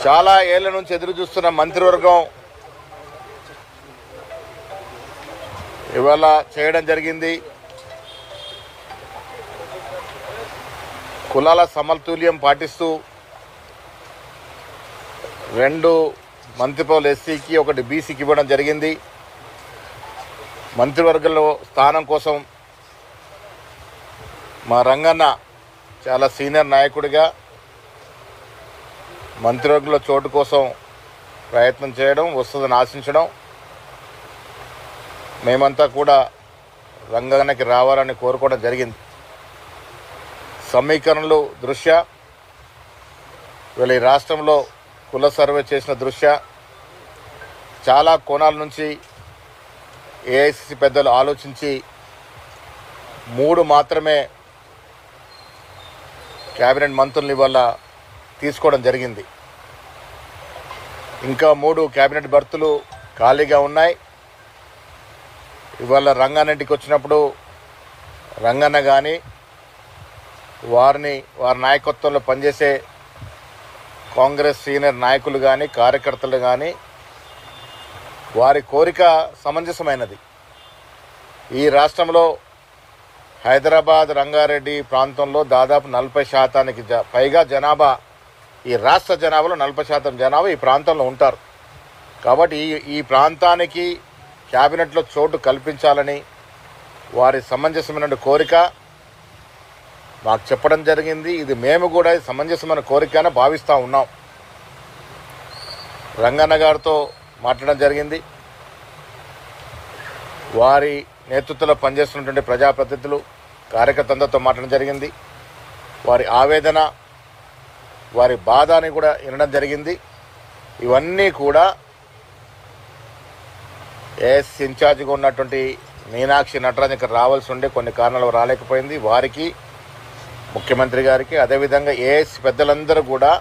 చాలా ఏళ్ల నుంచి ఎదురు చూస్తున్న మంత్రివర్గం ఇవాళ చేయడం జరిగింది. కులాల సమతుల్యం పాటిస్తూ 2 మంత్రి పదవులు ఎస్సీకి 1 బీసీకి ఇవ్వడం జరిగింది. మంత్రివర్గంలో స్థానం కోసం మా రంగన్న చాలా సీనియర్ నాయకుడిగా మంత్రివర్గంలో చోటు కోసం ప్రయత్నం చేయడం, వస్తుందని ఆశించడం, మేమంతా కూడా రంగన్నకి రావాలని కోరుకోవడం జరిగింది. సమీకరణలు దృష్ట్యా వీళ్ళ ఈ రాష్ట్రంలో కుల సర్వే చేసిన దృష్ట్యా చాలా కోణాల నుంచి ఏఐసిసి పెద్దలు ఆలోచించి 3 మాత్రమే క్యాబినెట్ మంత్రుల్ని ఇవాళ తీసుకోవడం జరిగింది. ఇంకా 3 క్యాబినెట్ బర్తులు ఖాళీగా ఉన్నాయి. ఇవాళ రంగారెడ్డికి వచ్చినప్పుడు రంగన్న కానీ వారి నాయకత్వంలో పనిచేసే కాంగ్రెస్ సీనియర్ నాయకులు కానీ కార్యకర్తలు కానీ వారి కోరిక సమంజసమైనది. ఈ రాష్ట్రంలో హైదరాబాద్ రంగారెడ్డి ప్రాంతంలో దాదాపు 40% పైగా జనాభా, ఈ రాష్ట్ర జనాభాలో 40% జనాభా ఈ ప్రాంతంలో ఉంటారు. కాబట్టి ఈ ప్రాంతానికి క్యాబినెట్లో చోటు కల్పించాలని వారి సమంజసమైన కోరిక మాకు చెప్పడం జరిగింది. ఇది మేము కూడా సమంజసమైన కోరికనే భావిస్తూ ఉన్నాం. రంగన్న గారితో మాట్లాడడం జరిగింది. వారి నేతృత్వంలో పనిచేస్తున్నటువంటి ప్రజాప్రతినిధులు కార్యకర్తలతో మాట్లాడడం జరిగింది. వారి ఆవేదన, వారి బాధని కూడా వినడం జరిగింది. ఇవన్నీ కూడా ఏఎస్ ఇన్ఛార్జిగా ఉన్నటువంటి మీనాక్షి నటరాజన్ ఇక్కడ రావాల్సి ఉండే కొన్ని కారణాలు రాలేకపోయింది. వారికి, ముఖ్యమంత్రి గారికి, అదేవిధంగా ఏఎస్ పెద్దలందరూ కూడా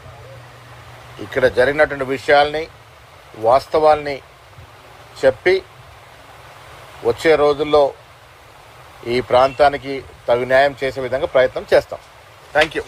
ఇక్కడ జరిగినటువంటి విషయాల్ని, వాస్తవాల్ని చెప్పి వచ్చే రోజుల్లో ఈ ప్రాంతానికి తగు న్యాయం చేసే విధంగా ప్రయత్నం చేస్తాం. Thank you.